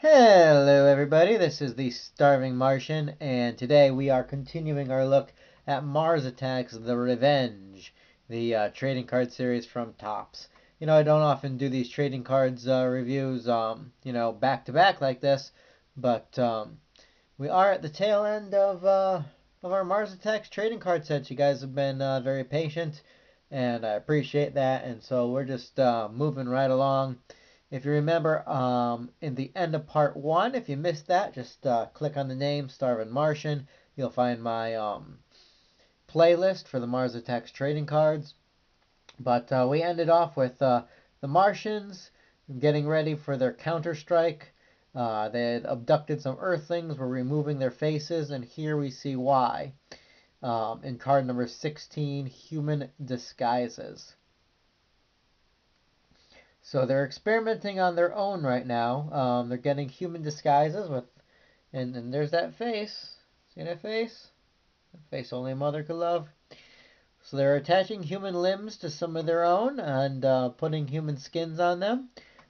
Hello everybody, this is the Starving Martian, and today we are continuing our look at Mars Attacks The Revenge, the trading card series from Topps. I don't often do these trading cards reviews, back to back like this, but we are at the tail end of our Mars Attacks trading card sets. You guys have been very patient, and I appreciate that, and so we're just moving right along. If you remember, in the end of part one, if you missed that, just click on the name Starving Martian. You'll find my playlist for the Mars Attacks trading cards. But we ended off with the Martians getting ready for their counter-strike. They had abducted some Earthlings, were removing their faces, and here we see why. In card number 16, Human Disguises. So they're experimenting on their own right now. They're getting human disguises and there's that face. See that face? That face only a mother could love. So they're attaching human limbs to some of their own and putting human skins on them.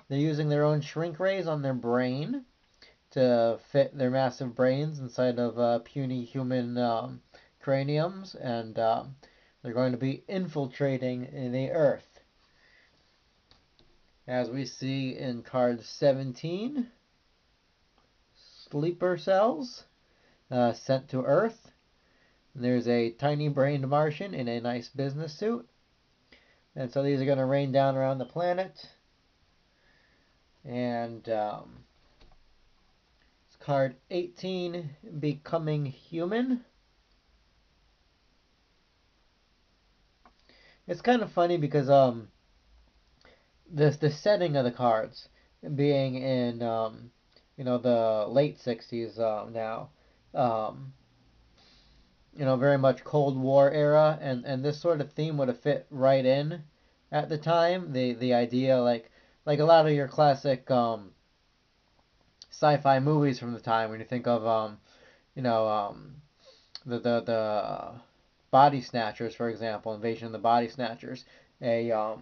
They're using their own shrink rays on their brain to fit their massive brains inside of puny human craniums, and they're going to be infiltrating the Earth. As we see in card 17, sleeper cells sent to Earth. And there's a tiny-brained Martian in a nice business suit. And so these are going to rain down around the planet. And it's card 18, Becoming Human. It's kind of funny because the setting of the cards being in the late 60s now, very much Cold War era, and this sort of theme would have fit right in at the time. The idea, like a lot of your classic sci-fi movies from the time, when you think of the Body Snatchers, for example, Invasion of the Body Snatchers, a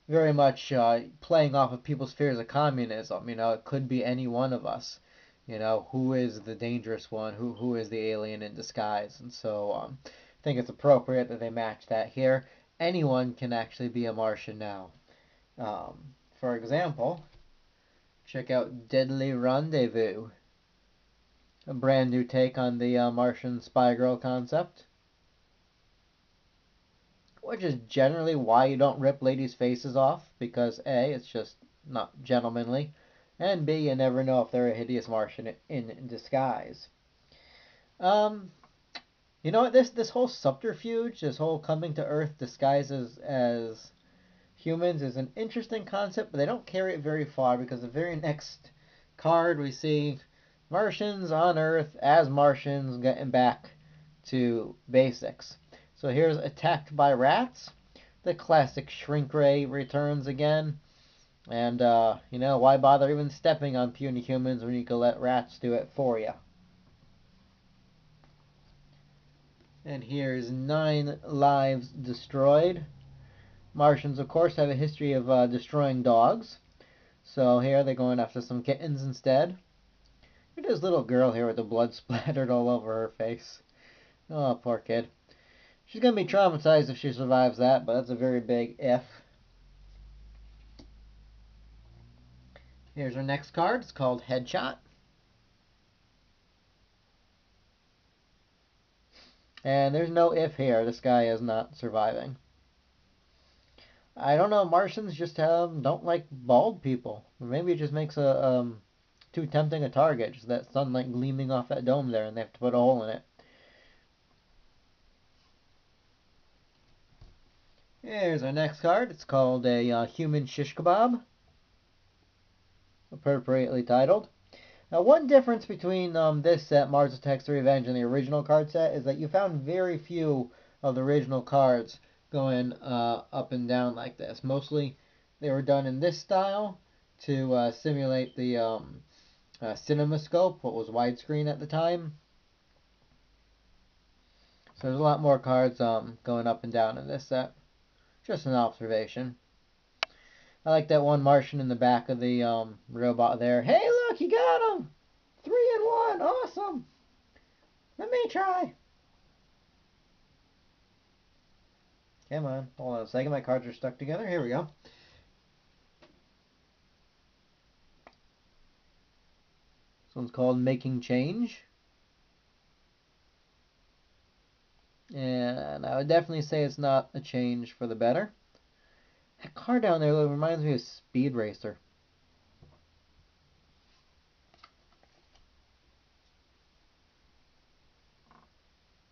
very much playing off of people's fears of communism. It could be any one of us. Who is the dangerous one? Who is the alien in disguise? And so I think it's appropriate that they match that here. Anyone can actually be a Martian now. For example, check out Deadly Rendezvous, a brand new take on the Martian spy girl concept, which is generally why you don't rip ladies' faces off, because A, it's just not gentlemanly, and B, you never know if they're a hideous Martian in disguise. You know what? This whole subterfuge, this whole coming to Earth disguises as humans, is an interesting concept, but they don't carry it very far, because the very next card we see Martians on Earth as Martians getting back to basics. So here's Attacked by Rats. The classic shrink ray returns again. And, why bother even stepping on puny humans when you can let rats do it for you? And here's 9 Lives Destroyed. Martians, of course, have a history of destroying dogs. So here they're going after some kittens instead. Look at this little girl here with the blood splattered all over her face. Oh, poor kid. She's going to be traumatized if she survives that, but that's a very big if. Here's our next card. It's called Headshot. And there's no if here. This guy is not surviving. I don't know. Martians just don't like bald people. Or maybe it just makes too tempting a target. Just that sunlight gleaming off that dome there, and they have to put a hole in it. Here's our next card. It's called a Human Shish Kebab, appropriately titled. Now, one difference between this set, Mars Attacks the Revenge, and the original card set is that you found very few of the original cards going up and down like this. Mostly they were done in this style to simulate the CinemaScope, what was widescreen at the time. So there's a lot more cards going up and down in this set. Just an observation. I like that one Martian in the back of the robot there. Hey, Look, you got him! 3 and 1. Awesome. Let me try. Come on. Hold on a second. My cards are stuck together. Here we go. This one's called Making Change. And I would definitely say it's not a change for the better. That card down there reminds me of Speed Racer.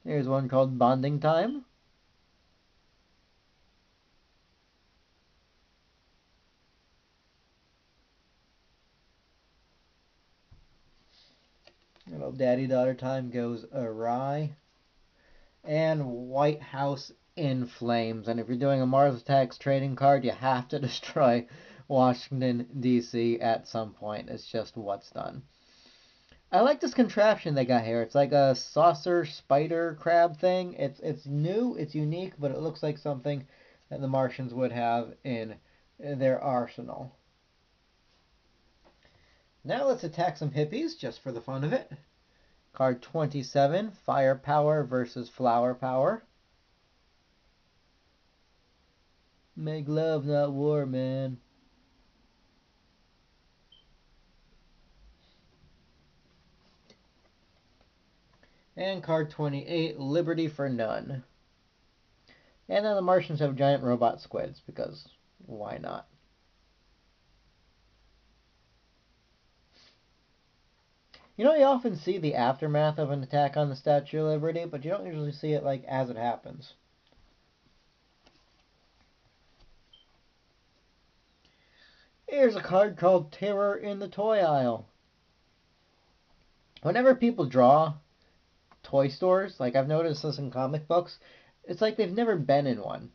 Here's one called Bonding Time. Little daddy-daughter time goes awry. And White House in Flames. And if you're doing a Mars Attacks trading card, you have to destroy Washington, D.C. at some point. It's just what's done. I like this contraption they got here. It's like a saucer spider crab thing. It's new, it's unique, but it looks like something that the Martians would have in their arsenal. Now let's attack some hippies just for the fun of it. Card 27, Firepower versus Flower Power. Make love, not war, man. And card 28, Liberty for None. And then the Martians have giant robot squids, because why not? You know, you often see the aftermath of an attack on the Statue of Liberty, but you don't usually see it like as it happens. Here's a card called Terror in the Toy Aisle. Whenever people draw toy stores, like I've noticed this in comic books, it's like they've never been in one.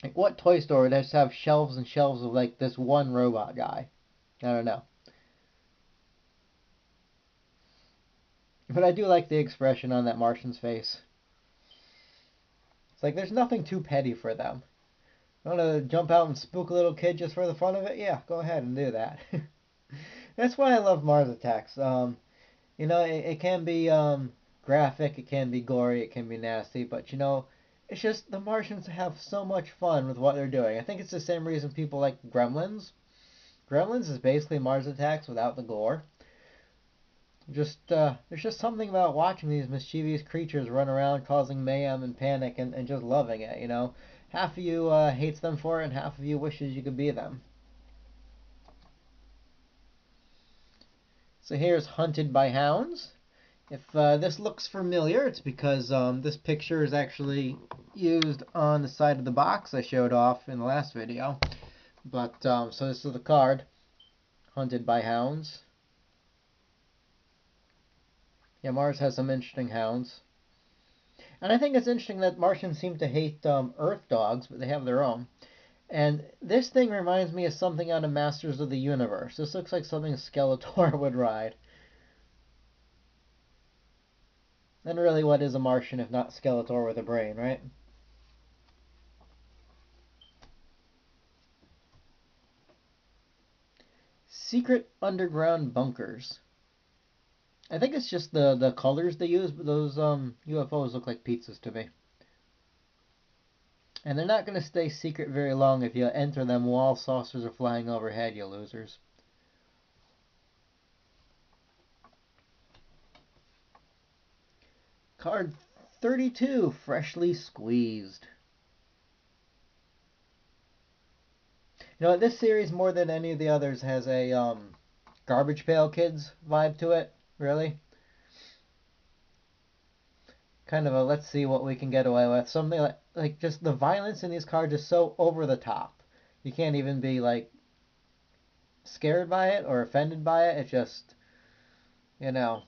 Like, what toy store would just have shelves and shelves of like this one robot guy? I don't know. But I do like the expression on that Martian's face. It's like there's nothing too petty for them. Want to jump out and spook a little kid just for the fun of it? Yeah, go ahead and do that. That's why I love Mars Attacks. You know, it can be graphic, it can be gory, it can be nasty, but you know, it's just the Martians have so much fun with what they're doing. I think it's the same reason people like Gremlins. Gremlins is basically Mars Attacks without the gore. There's just something about watching these mischievous creatures run around causing mayhem and panic and just loving it, you know. Half of you hates them for it and half of you wishes you could be them. So here's Hunted by Hounds. If this looks familiar, it's because this picture is actually used on the side of the box I showed off in the last video. But, so this is the card, Hunted by Hounds. Yeah, Mars has some interesting hounds. And I think it's interesting that Martians seem to hate Earth dogs, but they have their own. And this thing reminds me of something out of Masters of the Universe. This looks like something Skeletor would ride. And really, what is a Martian if not Skeletor with a brain, right? Secret underground bunkers. I think it's just the colors they use, but those UFOs look like pizzas to me. And they're not going to stay secret very long if you enter them while saucers are flying overhead, you losers. Card 32, Freshly Squeezed. You know, this series, more than any of the others, has a Garbage Pail Kids vibe to it, really. Kind of a let's see what we can get away with. Something like just the violence in these cards is so over the top. You can't even be like scared by it or offended by it. It just, you know.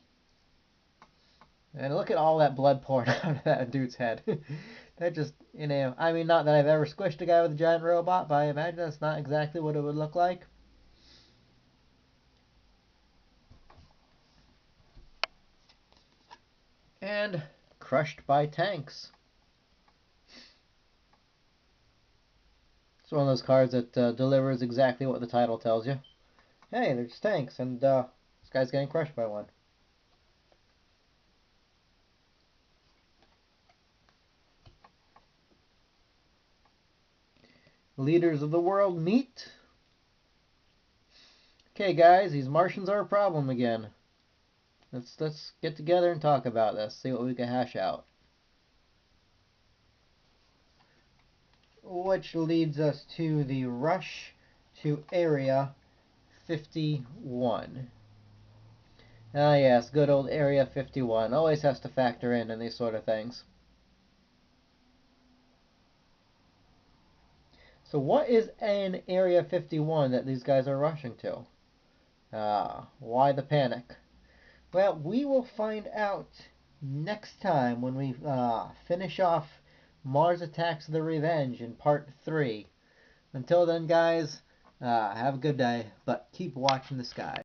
And look at all that blood pouring out of that dude's head. That just, you know, I mean, not that I've ever squished a guy with a giant robot, but I imagine that's not exactly what it would look like. And Crushed by Tanks. It's one of those cards that delivers exactly what the title tells you. Hey, there's tanks, and this guy's getting crushed by one. Leaders of the world meet. Okay, guys, these Martians are a problem again. Let's get together and talk about this. See what we can hash out. Which leads us to the rush to Area 51. Ah, yes, good old Area 51. Always has to factor in these sort of things. So what is in Area 51 that these guys are rushing to? Why the panic? Well, we will find out next time when we finish off Mars Attacks the Revenge in Part 3. Until then, guys, have a good day, but keep watching the sky.